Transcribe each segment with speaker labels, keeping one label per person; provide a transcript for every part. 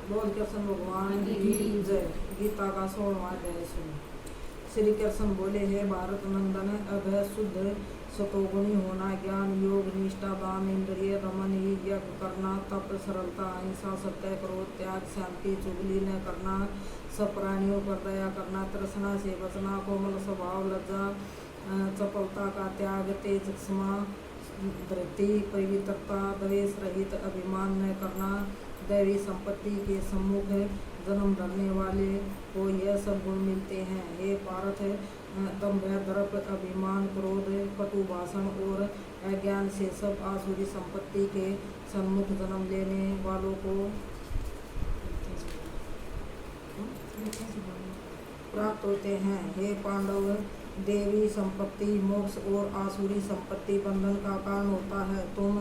Speaker 1: बोल कृष्ण भगवान की जय। गीता का 16वां अध्याय सुनो। श्री कृष्ण बोले, हे भारत नंदन, अभय शुद्ध सतोगुणी होना, ज्ञान योग निष्ठा दान इंद्रिय दमन यज्ञ करना, तप सरलता अहिंसा सत्य क्रोध त्याग शांति चुगली न करना, सब प्राणियों पर दया करना, तृष्णा से बचना, कोमल स्वभाव लज्जा चपलता का त्याग, तेज क्षमा धृति पवित्रता, द्वेष रहित अभिमान न करना, दैवी संपत्ति के सम्मुख जन्म धरने वाले को यह सब गुण मिलते हैं। हे पार्थ, दंभ दर्प अभिमान क्रोध कटु भाषण और अज्ञान से सब आसुरी संपत्ति के सन्मुख जन्म लेने वालों को प्राप्त होते हैं। हे पांडव, देवी संपत्ति मोक्ष और आसुरी संपत्ति बंधन का कारण होता है। तुम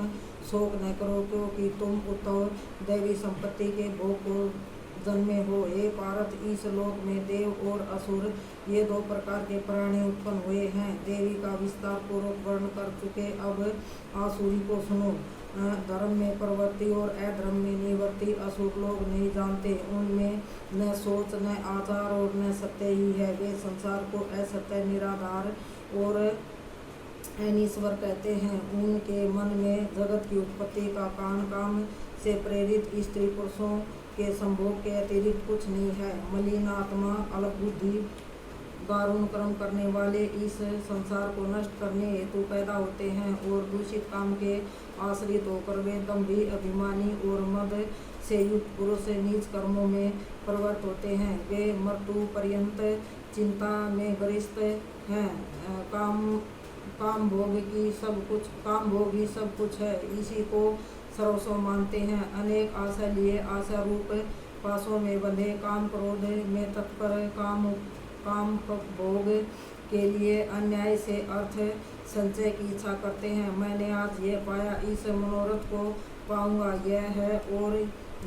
Speaker 1: शोक न करो, क्योंकि तुम उत्तर देवी संपत्ति के भोग को जन्मे हो। हे पार्थ, इस लोक में देव और असुर ये दो प्रकार के प्राणी उत्पन्न हुए हैं। देवी का विस्तार पूर्वक वर्ण कर चुके, अब आसुरी को सुनो। धर्म में प्रवृत्ति और अधर्म में निवृत्ति असुर लोग नहीं जानते। उनमें न सोच न आचार और न सत्य ही है। वे संसार को असत्य निराधार और अनीश्वर कहते हैं। उनके मन में जगत की उत्पत्ति का कारण काम से प्रेरित स्त्री पुरुषों के संभोग के अतिरिक्त कुछ नहीं है। मलिन आत्मा अल्प बुद्धि दारुण कर्म करने वाले इस संसार को नष्ट करने हेतु पैदा होते हैं और दूषित काम के आश्रित होकर वे दंभी अभिमानी और मद से युक्त पुरुष नीच कर्मों में प्रवृत्त होते हैं। वे मृत्यु पर्यंत चिंता में ग्रस्त हैं। काम भोग ही सब कुछ है, इसी को सर्वस्व मानते हैं। अनेक आशा लिए आशा रूप पासों में बंधे, काम क्रोध में तत्पर, काम भोग के लिए अन्याय से अर्थ संचय की इच्छा करते हैं। मैंने आज यह पाया, इस मनोरथ को पाऊंगा, यह है और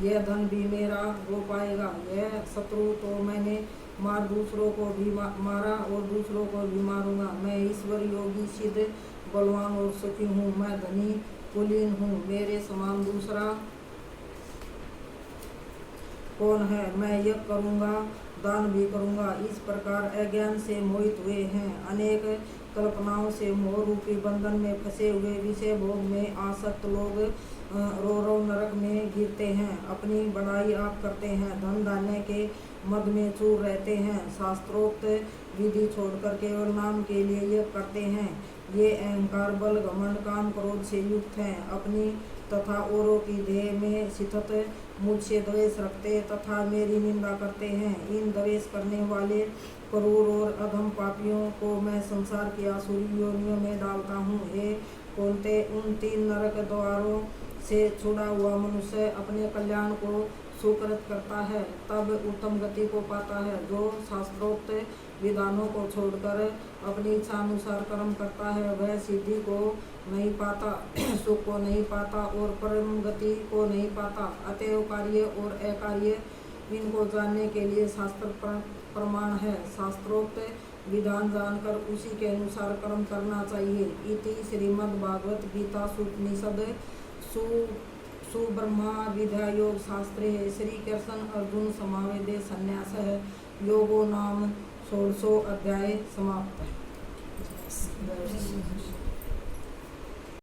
Speaker 1: यह धन भी मेरा हो पाएगा। यह शत्रु तो मैंने दूसरों को भी मारा और दूसरों को भी मारूंगा। मैं ईश्वर योगी सिद्ध बलवान और सुखी हूँ। मैं धनी कुलीन हूँ, मेरे समान दूसरा कौन है। मैं यज्ञ करूँगा, दान भी करूँगा। इस प्रकार अज्ञान से मोहित हुए हैं। अनेक कल्पनाओं से मोह रूपी बंधन में फंसे हुए विषय भोग में आसक्त लोग रो नरक में गिरते हैं। अपनी बड़ाई आप करते हैं, धन धान्य के मद में चूर रहते हैं। शास्त्रोक्त विधि छोड़कर केवल नाम के लिए यज्ञ करते हैं। ये अहंकार बल घमंड काम क्रोध से युक्त हैं। अपनी तथा औरों की देह में स्थित मुझसे द्वेष रखते तथा मेरी निंदा करते हैं। इन द्वेष करने वाले क्रूर और अधम पापियों को मैं संसार की आसुरी योनियों में डालता हूँ। हे कौन्तेय, उन 3 नरक द्वारों से छुड़ा हुआ मनुष्य अपने कल्याण को सुकृत करता है, तब उत्तम गति को पाता है। जो शास्त्रोक्त विधानों को छोड़कर अपनी इच्छा अनुसार कर्म करता है, वह सिद्धि को नहीं पाता, सुख को नहीं पाता और परम गति को नहीं पाता। अतएव कार्य और अकार्य इनको जानने के लिए शास्त्र प्रमाण है। शास्त्रोक्त विधान जानकर उसी के अनुसार कर्म करना चाहिए। इति श्रीमद्भागवत गीता उपनिषद सुब्रह्मा विद्या योग शास्त्रे श्री कृष्ण अर्जुन समावेदे संन्यास योगो नाम 16 अध्याय समाप्त।